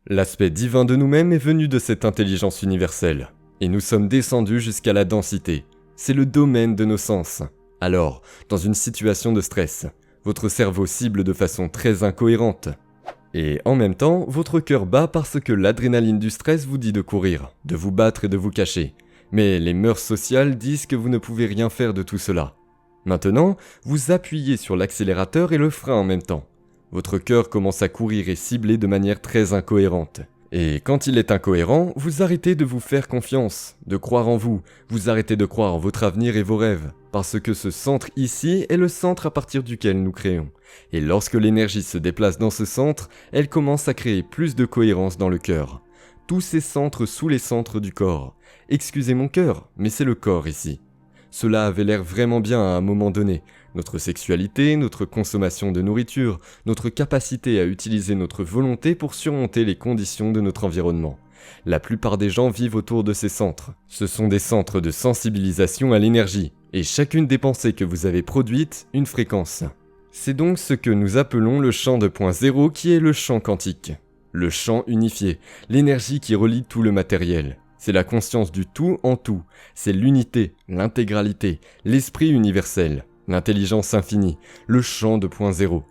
L'aspect divin de nous-mêmes est venu de cette intelligence universelle, et nous sommes descendus jusqu'à la densité. C'est le domaine de nos sens. Alors, dans une situation de stress, votre cerveau cible de façon très incohérente. Et en même temps, votre cœur bat parce que l'adrénaline du stress vous dit de courir, de vous battre et de vous cacher. Mais les mœurs sociales disent que vous ne pouvez rien faire de tout cela. Maintenant, vous appuyez sur l'accélérateur et le frein en même temps. Votre cœur commence à courir et cibler de manière très incohérente. Et quand il est incohérent, vous arrêtez de vous faire confiance, de croire en vous, vous arrêtez de croire en votre avenir et vos rêves, parce que ce centre ici est le centre à partir duquel nous créons. Et lorsque l'énergie se déplace dans ce centre, elle commence à créer plus de cohérence dans le cœur. Tous ces centres sous les centres du corps. Excusez mon cœur, mais c'est le corps ici. Cela avait l'air vraiment bien à un moment donné. Notre sexualité, notre consommation de nourriture, notre capacité à utiliser notre volonté pour surmonter les conditions de notre environnement. La plupart des gens vivent autour de ces centres. Ce sont des centres de sensibilisation à l'énergie, et chacune des pensées que vous avez produites, une fréquence. C'est donc ce que nous appelons le champ de point zéro qui est le champ quantique. Le champ unifié, l'énergie qui relie tout le matériel. C'est la conscience du tout en tout, c'est l'unité, l'intégralité, l'esprit universel, l'intelligence infinie, le champ de point zéro.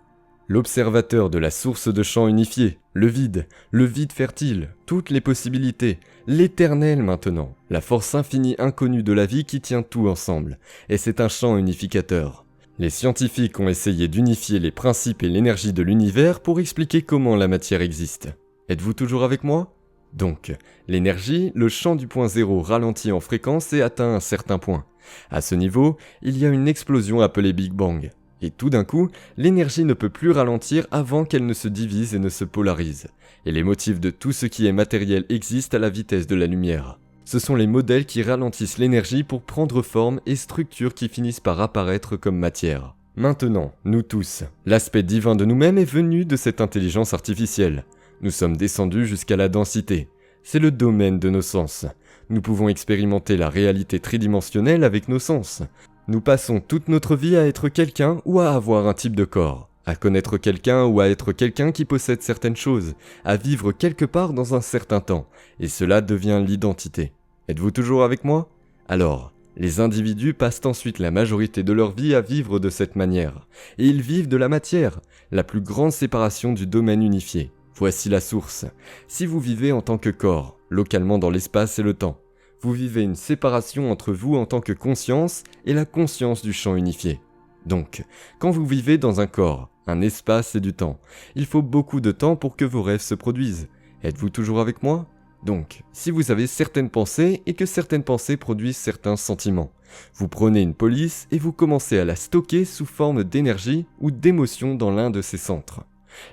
L'observateur de la source de champ unifié, le vide fertile, toutes les possibilités, l'éternel maintenant, la force infinie inconnue de la vie qui tient tout ensemble, et c'est un champ unificateur. Les scientifiques ont essayé d'unifier les principes et l'énergie de l'univers pour expliquer comment la matière existe. Êtes-vous toujours avec moi ? Donc, l'énergie, le champ du point zéro ralentit en fréquence et atteint un certain point. À ce niveau, il y a une explosion appelée Big Bang. Et tout d'un coup, l'énergie ne peut plus ralentir avant qu'elle ne se divise et ne se polarise. Et les motifs de tout ce qui est matériel existent à la vitesse de la lumière. Ce sont les modèles qui ralentissent l'énergie pour prendre forme et structures qui finissent par apparaître comme matière. Maintenant, nous tous, l'aspect divin de nous-mêmes est venu de cette intelligence artificielle. Nous sommes descendus jusqu'à la densité. C'est le domaine de nos sens. Nous pouvons expérimenter la réalité tridimensionnelle avec nos sens. Nous passons toute notre vie à être quelqu'un ou à avoir un type de corps, à connaître quelqu'un ou à être quelqu'un qui possède certaines choses, à vivre quelque part dans un certain temps, et cela devient l'identité. Êtes-vous toujours avec moi ? Alors, les individus passent ensuite la majorité de leur vie à vivre de cette manière, et ils vivent de la matière, la plus grande séparation du domaine unifié. Voici la source. Si vous vivez en tant que corps, localement dans l'espace et le temps, vous vivez une séparation entre vous en tant que conscience et la conscience du champ unifié. Donc, quand vous vivez dans un corps, un espace et du temps, il faut beaucoup de temps pour que vos rêves se produisent. Êtes-vous toujours avec moi ? Donc, si vous avez certaines pensées et que certaines pensées produisent certains sentiments, vous prenez une police et vous commencez à la stocker sous forme d'énergie ou d'émotion dans l'un de ces centres.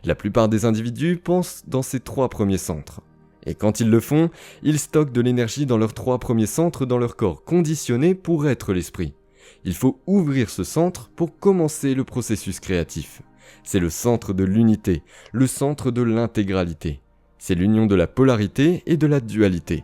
La plupart des individus pensent dans ces 3 premiers centres. Et quand ils le font, ils stockent de l'énergie dans leurs 3 premiers centres dans leur corps conditionné pour être l'esprit. Il faut ouvrir ce centre pour commencer le processus créatif. C'est le centre de l'unité, le centre de l'intégralité. C'est l'union de la polarité et de la dualité.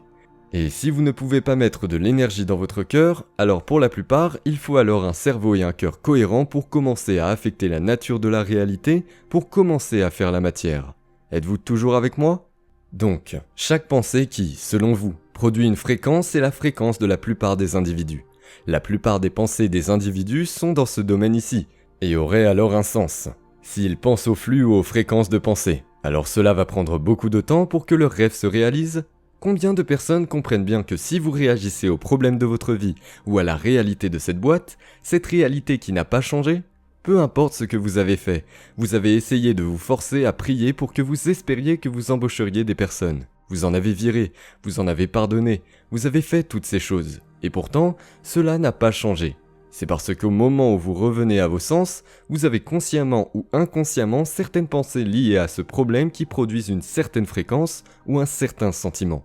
Et si vous ne pouvez pas mettre de l'énergie dans votre cœur, alors pour la plupart, il faut alors un cerveau et un cœur cohérents pour commencer à affecter la nature de la réalité, pour commencer à faire la matière. Êtes-vous toujours avec moi ? Donc, chaque pensée qui, selon vous, produit une fréquence est la fréquence de la plupart des individus. La plupart des pensées des individus sont dans ce domaine ici, et auraient alors un sens. S'ils pensent au flux ou aux fréquences de pensée, alors cela va prendre beaucoup de temps pour que leur rêve se réalise. Combien de personnes comprennent bien que si vous réagissez aux problèmes de votre vie ou à la réalité de cette boîte, cette réalité qui n'a pas changé ? Peu importe ce que vous avez fait, vous avez essayé de vous forcer à prier pour que vous espériez que vous embaucheriez des personnes. Vous en avez viré, vous en avez pardonné, vous avez fait toutes ces choses. Et pourtant, cela n'a pas changé. C'est parce qu'au moment où vous revenez à vos sens, vous avez consciemment ou inconsciemment certaines pensées liées à ce problème qui produisent une certaine fréquence ou un certain sentiment.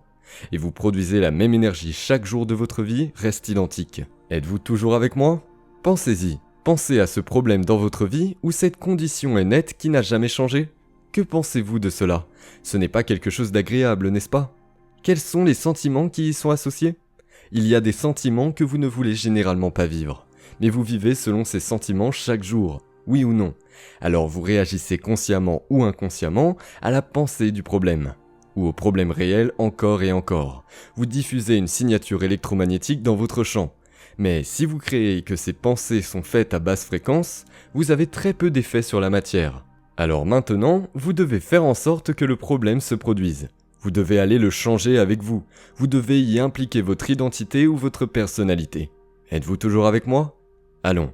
Et vous produisez la même énergie chaque jour de votre vie reste identique. Êtes-vous toujours avec moi ? Pensez-y. Pensez à ce problème dans votre vie où cette condition est nette qui n'a jamais changé. Que pensez-vous de cela ? Ce n'est pas quelque chose d'agréable, n'est-ce pas ? Quels sont les sentiments qui y sont associés ? Il y a des sentiments que vous ne voulez généralement pas vivre. Mais vous vivez selon ces sentiments chaque jour, oui ou non. Alors vous réagissez consciemment ou inconsciemment à la pensée du problème. ou aux problèmes réels encore et encore. Vous diffusez une signature électromagnétique dans votre champ. Mais si vous créez que ces pensées sont faites à basse fréquence, vous avez très peu d'effet sur la matière. Alors maintenant, vous devez faire en sorte que le problème se produise. Vous devez aller le changer avec vous. Vous devez y impliquer votre identité ou votre personnalité. Êtes-vous toujours avec moi ? Allons.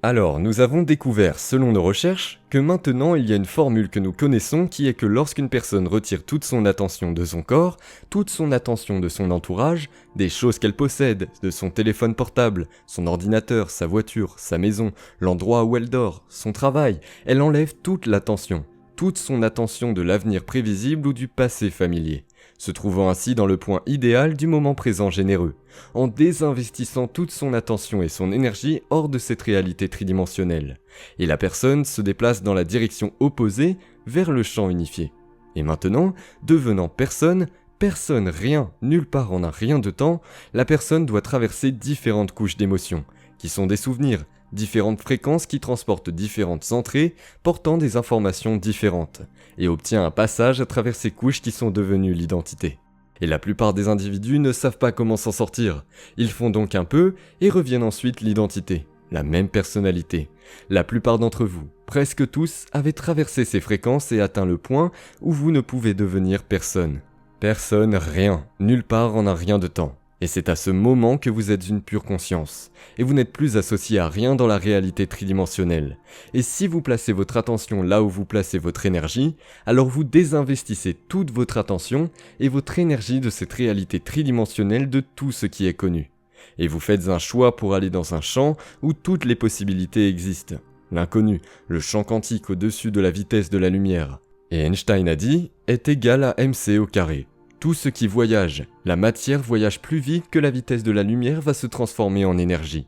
Alors, nous avons découvert, selon nos recherches, que maintenant il y a une formule que nous connaissons qui est que lorsqu'une personne retire toute son attention de son corps, toute son attention de son entourage, des choses qu'elle possède, de son téléphone portable, son ordinateur, sa voiture, sa maison, l'endroit où elle dort, son travail, elle enlève toute l'attention, toute son attention de l'avenir prévisible ou du passé familier, se trouvant ainsi dans le point idéal du moment présent généreux, en désinvestissant toute son attention et son énergie hors de cette réalité tridimensionnelle. Et la personne se déplace dans la direction opposée vers le champ unifié. Et maintenant, devenant personne, rien, nulle part en un rien de temps, la personne doit traverser différentes couches d'émotions, qui sont des souvenirs, différentes fréquences qui transportent différentes entrées, portant des informations différentes, et obtient un passage à travers ces couches qui sont devenues l'identité. Et la plupart des individus ne savent pas comment s'en sortir. Ils font donc un peu et reviennent ensuite l'identité, la même personnalité. La plupart d'entre vous, presque tous, avez traversé ces fréquences et atteint le point où vous ne pouvez devenir personne. Personne, rien, nulle part en un rien de temps. Et c'est à ce moment que vous êtes une pure conscience, et vous n'êtes plus associé à rien dans la réalité tridimensionnelle. Et si vous placez votre attention là où vous placez votre énergie, alors vous désinvestissez toute votre attention et votre énergie de cette réalité tridimensionnelle de tout ce qui est connu. Et vous faites un choix pour aller dans un champ où toutes les possibilités existent. L'inconnu, le champ quantique au-dessus de la vitesse de la lumière. Et Einstein a dit, est égal à mc au carré. Tout ce qui voyage, la matière voyage plus vite que la vitesse de la lumière va se transformer en énergie.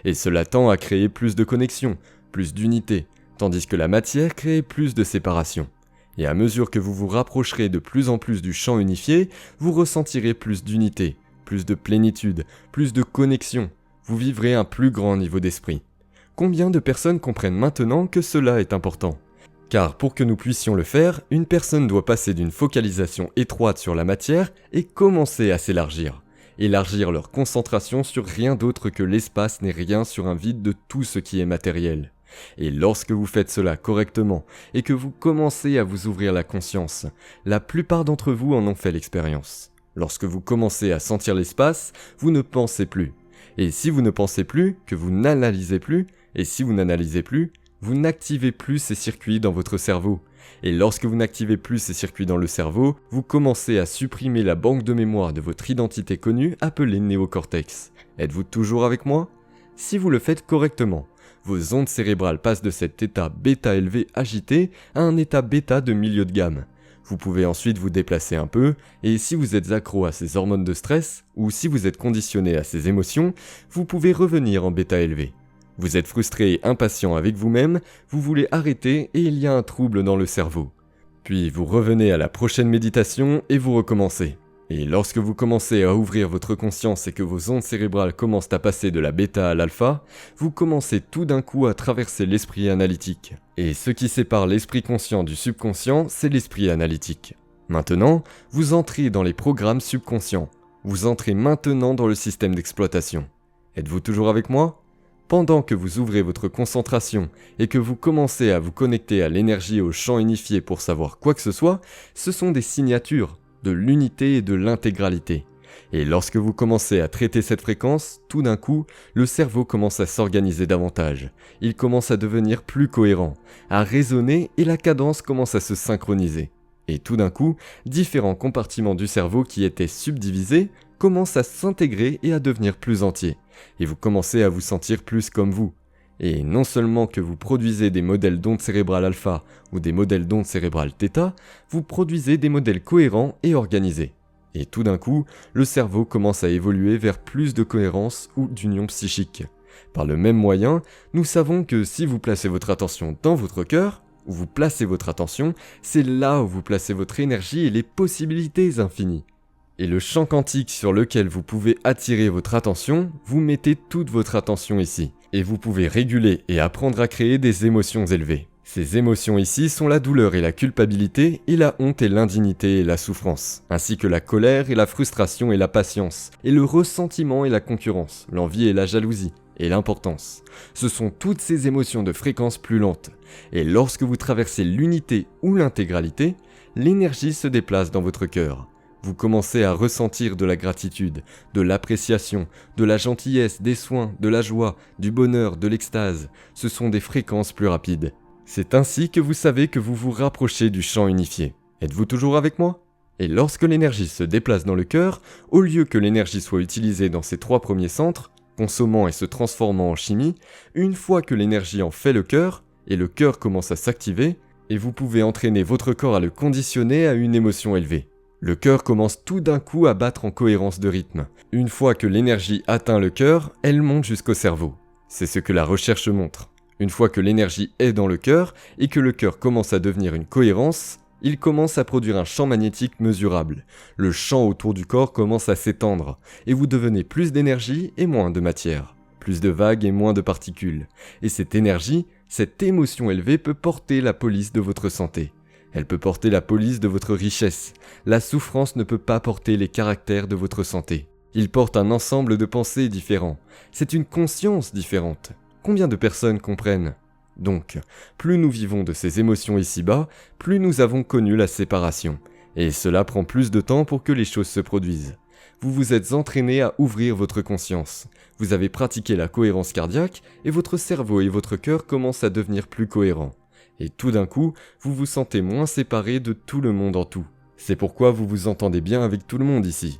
Et cela tend à créer plus de connexions, plus d'unité, tandis que la matière crée plus de séparation. Et à mesure que vous vous rapprocherez de plus en plus du champ unifié, vous ressentirez plus d'unité, plus de plénitude, plus de connexion. Vous vivrez un plus grand niveau d'esprit. Combien de personnes comprennent maintenant que cela est important ? Car pour que nous puissions le faire, une personne doit passer d'une focalisation étroite sur la matière et commencer à s'élargir. Élargir leur concentration sur rien d'autre que l'espace n'est rien sur un vide de tout ce qui est matériel. Et lorsque vous faites cela correctement et que vous commencez à vous ouvrir la conscience, la plupart d'entre vous en ont fait l'expérience. Lorsque vous commencez à sentir l'espace, vous ne pensez plus. Et si vous ne pensez plus, que vous n'analysez plus, et si vous n'analysez plus, vous n'activez plus ces circuits dans votre cerveau. Et lorsque vous n'activez plus ces circuits dans le cerveau, vous commencez à supprimer la banque de mémoire de votre identité connue appelée néocortex. Êtes-vous toujours avec moi ? Si vous le faites correctement, vos ondes cérébrales passent de cet état bêta élevé agité à un état bêta de milieu de gamme. Vous pouvez ensuite vous déplacer un peu, et si vous êtes accro à ces hormones de stress, ou si vous êtes conditionné à ces émotions, vous pouvez revenir en bêta élevé. Vous êtes frustré et impatient avec vous-même, vous voulez arrêter et il y a un trouble dans le cerveau. Puis vous revenez à la prochaine méditation et vous recommencez. Et lorsque vous commencez à ouvrir votre conscience et que vos ondes cérébrales commencent à passer de la bêta à l'alpha, vous commencez tout d'un coup à traverser l'esprit analytique. Et ce qui sépare l'esprit conscient du subconscient, c'est l'esprit analytique. Maintenant, vous entrez dans les programmes subconscients. Vous entrez maintenant dans le système d'exploitation. Êtes-vous toujours avec moi ? Pendant que vous ouvrez votre concentration et que vous commencez à vous connecter à l'énergie et au champ unifié pour savoir quoi que ce soit, ce sont des signatures de l'unité et de l'intégralité. Et lorsque vous commencez à traiter cette fréquence, tout d'un coup, le cerveau commence à s'organiser davantage. Il commence à devenir plus cohérent, à résonner et la cadence commence à se synchroniser. Et tout d'un coup, différents compartiments du cerveau qui étaient subdivisés commencent à s'intégrer et à devenir plus entiers. Et vous commencez à vous sentir plus comme vous. Et non seulement que vous produisez des modèles d'ondes cérébrales alpha ou des modèles d'ondes cérébrales θ, vous produisez des modèles cohérents et organisés. Et tout d'un coup, le cerveau commence à évoluer vers plus de cohérence ou d'union psychique. Par le même moyen, nous savons que si vous placez votre attention dans votre cœur, où vous placez votre attention, c'est là où vous placez votre énergie et les possibilités infinies. Et le champ quantique sur lequel vous pouvez attirer votre attention, vous mettez toute votre attention ici. Et vous pouvez réguler et apprendre à créer des émotions élevées. Ces émotions ici sont la douleur et la culpabilité, et la honte et l'indignité et la souffrance, ainsi que la colère et la frustration et la patience, et le ressentiment et la concurrence, l'envie et la jalousie, et l'importance. Ce sont toutes ces émotions de fréquence plus lente, et lorsque vous traversez l'unité ou l'intégralité, l'énergie se déplace dans votre cœur. Vous commencez à ressentir de la gratitude, de l'appréciation, de la gentillesse, des soins, de la joie, du bonheur, de l'extase. Ce sont des fréquences plus rapides. C'est ainsi que vous savez que vous vous rapprochez du champ unifié. Êtes-vous toujours avec moi ? Et lorsque l'énergie se déplace dans le cœur, au lieu que l'énergie soit utilisée dans ces 3 premiers centres, consommant et se transformant en chimie, une fois que l'énergie en fait le cœur, et le cœur commence à s'activer, et vous pouvez entraîner votre corps à le conditionner à une émotion élevée. Le cœur commence tout d'un coup à battre en cohérence de rythme. Une fois que l'énergie atteint le cœur, elle monte jusqu'au cerveau. C'est ce que la recherche montre. Une fois que l'énergie est dans le cœur et que le cœur commence à devenir une cohérence, il commence à produire un champ magnétique mesurable. Le champ autour du corps commence à s'étendre et vous devenez plus d'énergie et moins de matière, plus de vagues et moins de particules. Et cette énergie, cette émotion élevée peut porter la police de votre santé. Elle peut porter la police de votre richesse. La souffrance ne peut pas porter les caractères de votre santé. Il porte un ensemble de pensées différents. C'est une conscience différente. Combien de personnes comprennent ? Donc, plus nous vivons de ces émotions ici-bas, plus nous avons connu la séparation. Et cela prend plus de temps pour que les choses se produisent. Vous vous êtes entraîné à ouvrir votre conscience. Vous avez pratiqué la cohérence cardiaque et votre cerveau et votre cœur commencent à devenir plus cohérents. Et tout d'un coup, vous vous sentez moins séparé de tout le monde en tout. C'est pourquoi vous vous entendez bien avec tout le monde ici.